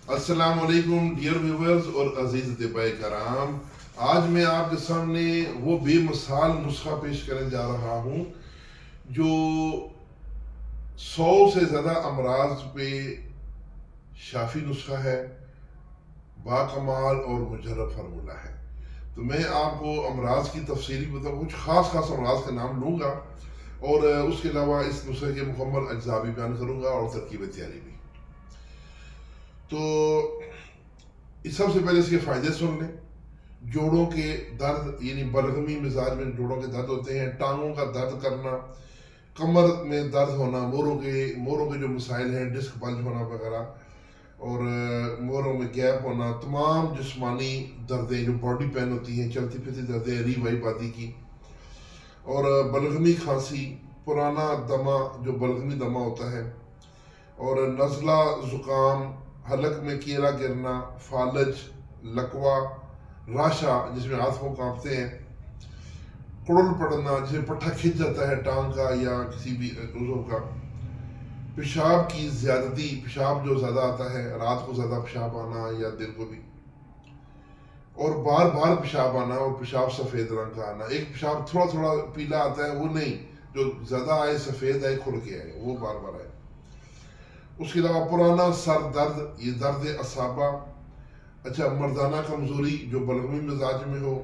अस्सलाम वालेकुम dear viewers और अजीज अतिबाए कराम। आज मैं आपके सामने वो बेमिसाल नुस्खा पेश करने जा रहा हूँ जो 100 से ज़्यादा अमराज पे शाफी नुस्खा है, बाकमाल और मुजर्रब फार्मूला है। तो मैं आपको अमराज की तफसीली मतलब कुछ खास अमराज का नाम लूँगा और उसके अलावा इस नुस्खे के मुकम्मल अज्जा भी बयान करूँगा और तरकीब तैयारी भी। तो सबसे पहले इसके फ़ायदे सुन लें। जोड़ों के दर्द यानी बलगमी मिजाज में जोड़ों के दर्द होते हैं, टांगों का दर्द करना, कमर में दर्द होना, मोरों के जो मसाइल हैं, डिस्क बल्ज होना वगैरह और मोरों में गैप होना, तमाम जिस्मानी दर्दें जो बॉडी पेन होती हैं, चलती फिरती दर्दें, रीवाइबादी की और बलगमी खांसी, पुराना दमा जो बलगमी दमा होता है और नज़ला ज़ुकाम, हलक में कीड़ा गिरना, फालज, लकवा, राशा जिसमें हाथों कांपते हैं, कुड़ल पड़ना जिसमें पट्टा खिंच जाता है टांग का या किसी भी उज़व का, पेशाब की ज़्यादती, पेशाब जो ज़्यादा आता है, रात को ज़्यादा पेशाब आना या दिन को भी, और बार बार पेशाब आना और पेशाब सफ़ेद रंग का आना। एक पेशाब थोड़ा थोड़ा पीला आता है वो नहीं, जो ज़्यादा आए, सफ़ेद आए, खुल के आए, वो बार बार आए। उसके अलावा पुराना सर दर्द, ये दर्द असाबा, अच्छा मर्दाना कमज़ोरी जो बलगमी मिजाज में हो,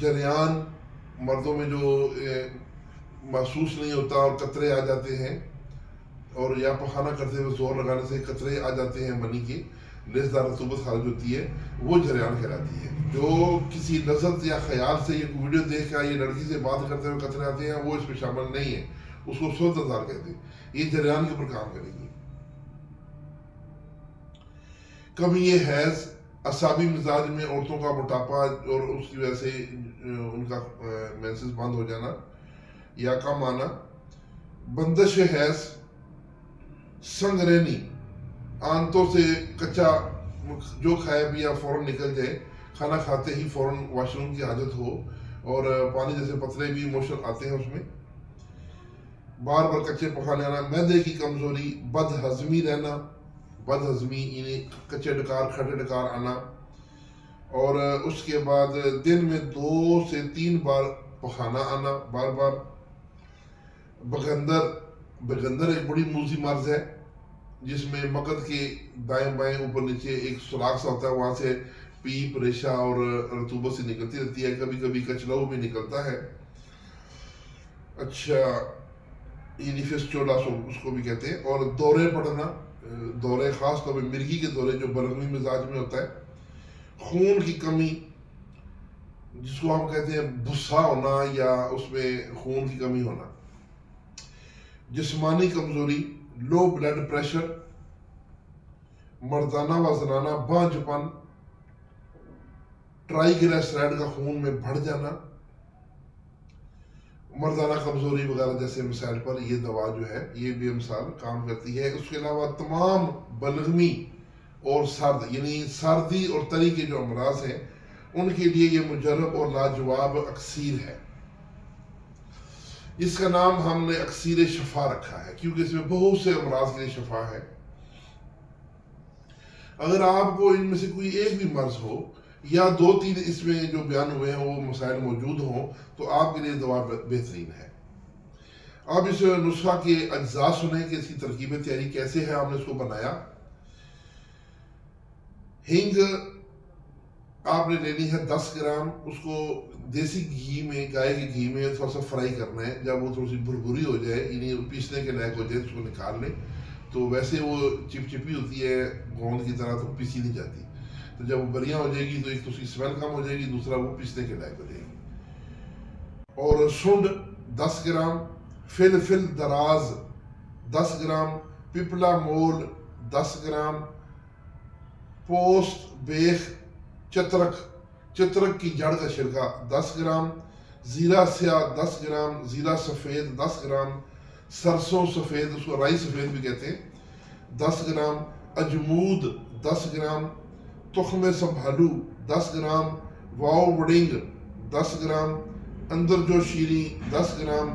जरियान मर्दों में जो महसूस नहीं होता और कतरे आ जाते हैं और या पखाना करते हुए जोर लगाने से कतरे आ जाते हैं मनी की, लेसदार रतूबत खारिज होती है, वो जरियान कहलाती है। जो किसी लज़्ज़त या ख्याल से ये वीडियो देख कर ये लड़की से बात करते हुए कतरे आते हैं, वो इसमें शामिल नहीं है, उसको सोतजार कहते हैं। ये जरियान के ऊपर काम करेगी। कभी ये हैज, असाबी मिजाज में औरतों का मोटापा और उसकी वजह से उनका मेंसेस बंद हो जाना या कम आना, बंदिश हैज, संगरेनी, आंतों से कच्चा जो खाया पिया फौरन निकल जाए, खाना खाते ही फौरन वॉशरूम की आदत हो और पानी जैसे पतले भी मोशन आते हैं उसमें, बार बार कच्चे पकाने आना, मैदे की कमजोरी, बदहजमी रहना, बदहजमी यानी कच्चे डकार, खड़े डकार आना, और उसके बाद दिन में 2 से 3 बार पखाना आना बार बार, बगंदर एक बड़ी मूजी मर्ज है जिसमें मगध के दाएं बाएं ऊपर नीचे एक सुराख सा होता है, वहां से पीप, रेशा और रतूबत से निकलती रहती है, कभी कभी कचलाऊ भी निकलता है। अच्छा यानी फिस्टुला उसको भी कहते हैं। और दौरे पड़ना, दौरे खास तौर पर मिर्गी के दौरे जो बलगमी मिजाज में होता है, खून की कमी जिसको हम कहते हैं भुस्सा होना या उसमें खून की कमी होना, जिस्मानी कमजोरी, लो ब्लड प्रेशर, मर्दाना व जनाना बांझपन, ट्राइग्लिसराइड का खून में बढ़ जाना, मर्दाना कमजोरी वगैरह जैसे मिसाइल पर ये दवा जो है ये भी मिसाल काम करती है। उसके अलावा तमाम बलगमी और सर्द यानी सर्दी और तरी के जो अमराज हैं उनके लिए ये मुजर्रब और लाजवाब अक्सीर है। इसका नाम हमने अक्सीर शफा रखा है क्योंकि इसमें बहुत से अमराज के लिए शफा है। अगर आपको इनमें से कोई एक भी मर्ज हो या 2-3 इसमें जो बयान हुए हैं वो मसाइल मौजूद हों तो आपके लिए दवा बेहतरीन है। अब इस नुस्खा के अज्जा सुने कि इसकी तरकीब तैयारी कैसे है, हमने इसको बनाया। हिंग आपने लेनी है 10 ग्राम, उसको देसी घी में, गाय के घी में थोड़ा सा फ्राई करना है। जब वो थोड़ी सी भुरभुरी हो जाए यानी पीसने के लायक हो जाए तो उसको निकाल लें। तो वैसे वो चिपचिपी होती है गोंद की तरह, तो पीसी नहीं जाती। तो जब वो बढ़िया हो जाएगी तो एक तो उसकी स्मेल कम हो जाएगी, दूसरा वो पीसने के लायक हो जाएगी। और सुंड 10 ग्राम, फिल दराज 10 ग्राम, पिपला मोल 10 ग्राम, पोस्ट बेख, चतरक की जड़ का छिलका 10 ग्राम, जीरा स्या 10 ग्राम, जीरा सफ़ेद 10 ग्राम, सरसों सफ़ेद उसको राई सफ़ेद भी कहते हैं 10 ग्राम, अजमूद 10 ग्राम, तुख्म संभालू 10 ग्राम, वाओ वडिंग 10 ग्राम, अंदर जो शीरी 10 ग्राम,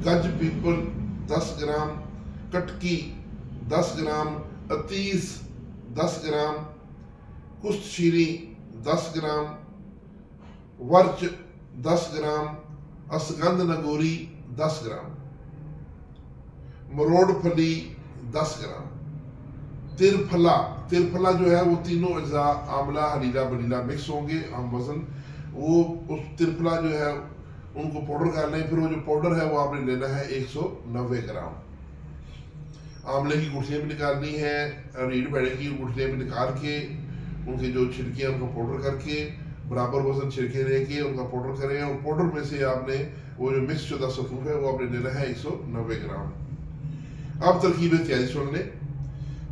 गज पीपल 10 ग्राम, कटकी 10 ग्राम, अतीस 10 ग्राम, कुश्तशीरी 10 ग्राम, वर्च 10 ग्राम, असगंध नगोरी 10 ग्राम, मरोड़ फली 10 ग्राम, तिरफला, तिरफला जो है वो तीनों अज्जा आंवला हलीला बलीला मिक्स होंगे। हम वजन वो उस तिरफला जो है उनको पाउडर कर लें। फिर वो जो पाउडर है वो आपने लेना है 190 ग्राम। आंवले की गुठलियाँ भी निकालनी है, रीढ़ बेड़े की गुठलियाँ भी निकाल के उनके जो छिड़के उनका पाउडर करके बराबर वजन छिड़के लेके उनका पाउडर करें। और पाउडर में से आपने वो जो मिक्स शुदा सफूफ है वो आपने लेना है 190 ग्राम। अब तरकीब तैयारी सुन लें।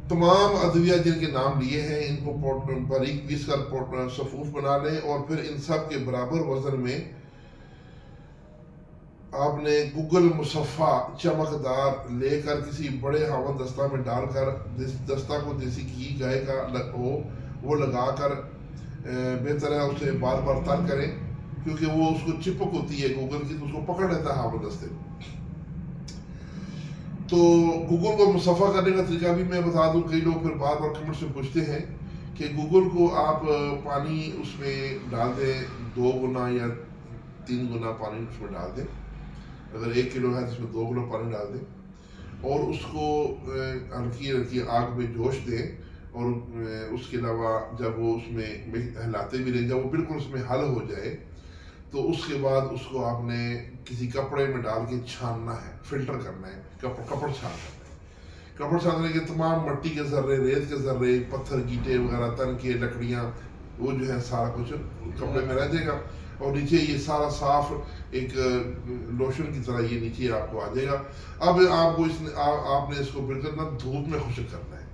तमाम अद्विया जिनके नाम लिए हैं इनको बारीक पीस कर सफूफ बना लें और फिर इन सब के बराबर वजन में आपने गुगल मुसफ़ा चमकदार लेकर किसी बड़े हवन दस्ता में डालकर दस्ता को देसी घी गाय का हो वो लगाकर बेहतर है उसे बार बार तर करें, क्योंकि वो उसको चिपक होती है गूगल की, तो उसको पकड़ लेता है हवन दस्ते में। तो गूगल को मुसफ़ा करने का तरीका भी मैं बता दूं। कई लोग फिर बार बार कमेंट से पूछते हैं कि गूगल को आप पानी उसमें डाल दें, 2 गुना या 3 गुना पानी उसमें डाल दें। अगर 1 किलो है तो उसमें 2 किलो पानी डाल दें और उसको हल्की हल्की आग में जोश दें। और उसके अलावा जब वो उसमें हिलाते भी रहें, जब वो बिल्कुल उसमें हल हो जाए तो उसके बाद उसको आपने किसी कपड़े में डाल के छानना है, फिल्टर करना है, कपड़ छानना है। कपड़ छानने के तमाम मिट्टी के जर्रे, रेत के जर्रे, पत्थर गीटे वगैरह, तन के लकड़ियाँ, वो जो है सारा कुछ कपड़े में रह जाएगा और नीचे ये सारा साफ एक लोशन की तरह ये नीचे आपको आ जाएगा। अब आपको आपने इसको बिल्कुल ना धूप में खुश्क करना है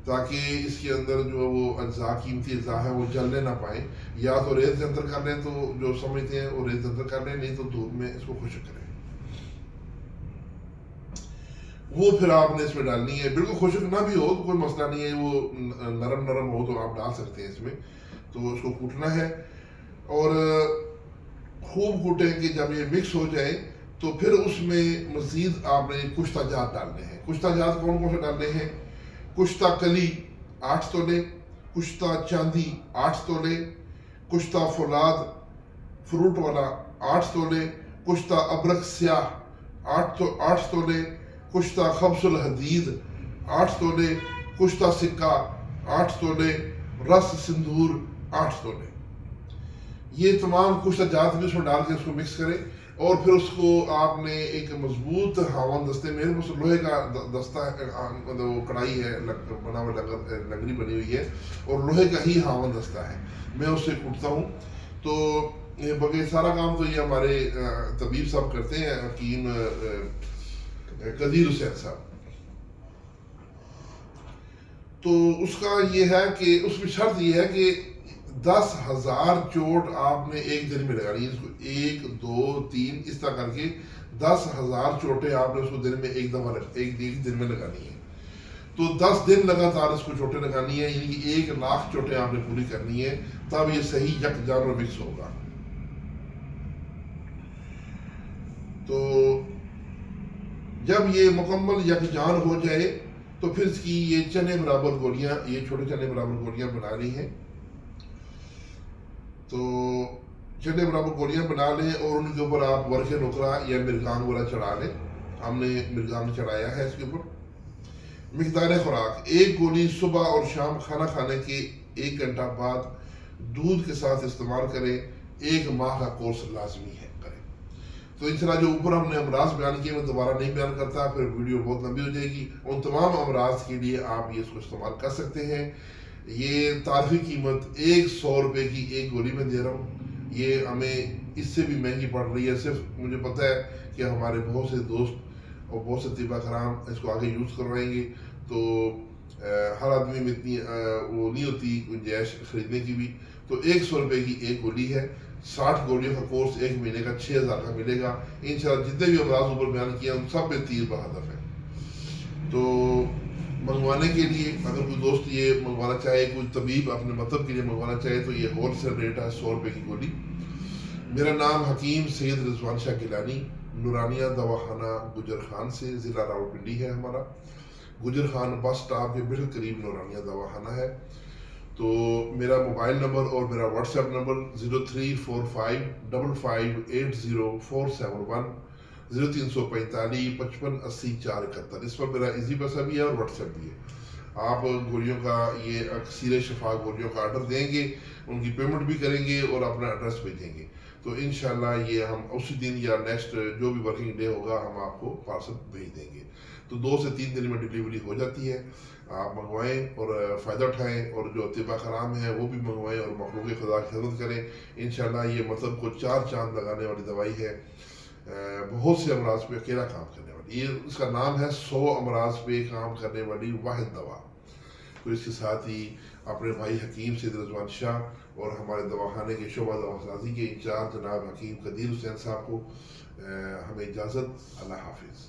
ताकि इसके अंदर जो वो अज्जा कीमती अज्जा है वो जलने ना पाए। या तो रेत के अंदर कर लें, तो जो समझते हैं वो रेत के अंदर कर लें, नहीं तो धूप में इसको खुश्क करें। वो फिर आपने इसमें डालनी है। बिल्कुल खुश्क ना भी हो तो कोई मसला नहीं है, वो नरम नरम हो तो आप डाल सकते हैं इसमें। तो उसको कूटना है और खूब कूटें कि जब ये मिक्स हो जाए तो फिर उसमें मज़ीद आपने कुश्ता जात डालने हैं। कुश्ता जात कौन कौन से डालने हैं? कुश्ता कली 8 तोले, कुश्ता चांदी 8 तोले, कुश्ता फौलाद फ्रूट वाला 8 तोले, कुश्ता अबरक स्याह 8 तोले, कुश्ता खब्सुल हदीद 8 तोले, कुश्ता सिक्का 8 तोले, रस सिंदूर 8 तोले। ये तमाम कुश्ता जात भी उसमें डाल के उसको मिक्स करें और फिर उसको आपने एक मजबूत हवन दस्ते में, लोहे का दस्ता मतलब वो कढ़ाई है बना हुआ, लकड़ी बनी हुई है और लोहे का ही हवन दस्ता है, मैं उससे कूटता हूँ। तो बगैर सारा काम तो ये हमारे तबीब साहब करते हैं, हकीम कदीर हुसैन साहब। तो उसका ये है कि उसमें शर्त ये है कि 10,000 चोट आपने एक दिन में लगानी है। इसको 1 2 3 इस तरह करके 10,000 चोटें आपने उसको दिन में एक दिन में लगानी है। तो 10 दिन लगातार इसको चोटें लगानी है, यानी कि 1 लाख चोटें आपने पूरी करनी है, तब ये सही यकजान और मिक्स होगा। तो जब ये मुकम्मल यकजान हो जाए तो फिर इसकी ये चने बराबर गोलियां, ये छोटे चने बराबर गोलियां बनानी है। तो चने बराबर गोलियां बना लें और उनके ऊपर आप वर्षे नुकरा या मिर्गान वगैरह चढ़ा लें। हमने मिर्गान चढ़ाया है इसके ऊपर। मिकदार खुराक 1 गोली सुबह और शाम खाना खाने के 1 घंटा बाद दूध के साथ इस्तेमाल करें। 1 माह का कोर्स लाजमी है करें। तो इस तरह जो ऊपर हमने अमराज बयान किए मैं दोबारा नहीं बयान करता, फिर वीडियो बहुत लंबी हो जाएगी। उन तमाम अमराज के लिए आप ये इसको इस्तेमाल कर सकते हैं। ये तारीफी कीमत 100 रुपये की 1 गोली में दे रहा हूँ। ये हमें इससे भी महंगी पड़ रही है। सिर्फ मुझे पता है कि हमारे बहुत से दोस्त और बहुत से तिबा कराम इसको आगे यूज़ करवाएंगे, तो हर आदमी में इतनी वो नहीं होती गुंजाइश ख़रीदने की भी। तो 100 रुपये की 1 गोली है। 60 गोलियों का कोर्स 1 महीने का 6,000 का मिलेगा इंशाल्लाह। जितने भी अमराज ऊपर बयान किया उन सब में तीर बहादुर है। तो मंगवाने के लिए अगर कोई दोस्त ये मंगवाना चाहे, कोई तबीब अपने मतलब के लिए मंगवाना चाहे, तो ये होलसेल रेट है 100 रुपये की गोली। मेरा नाम हकीम सैयद रिजवान शाह गिलानी, नूरानिया दवाखाना गुजर खान से, ज़िला रावलपिंडी है हमारा। गुजर खान बस स्टॉप के बिल्कुल करीब नूरानिया दवाखाना है। तो मेरा मोबाइल नंबर और मेरा व्हाट्सएप नंबर 0345558041, 0345558041। इस पर मेरा इजी पैसा भी है और व्हाट्सएप भी है। आप गोलियों का ये अक्सीर शफा गोलियों का आर्डर देंगे, उनकी पेमेंट भी करेंगे और अपना एड्रेस भेजेंगे, तो इंशाल्लाह ये हम उसी दिन या नेक्स्ट जो भी वर्किंग डे होगा हम आपको पार्सल भेज देंगे। तो 2 से 3 दिन में डिलीवरी हो जाती है। आप मंगवाएं और फ़ायदा उठाएं, और जो तिबा कराम है वो भी मंगवाएं और मखलूक खुदा की खिदमत करें। इंशाल्लाह ये मतलब को 4 चांद लगाने वाली दवाई है। बहुत से अमराज पे अकेला काम करने वाली, ये इसका नाम है 100 अमराज पे काम करने वाली वाहिद दवा। तो इसके साथ ही अपने भाई हकीम सैयद रिजवान शाह और हमारे दवाखाने के शोबा दवासाजी के इंचार्ज जनाब हकीम कदीर हुसैन साहब को हमें इजाज़त। अल्लाह हाफिज़।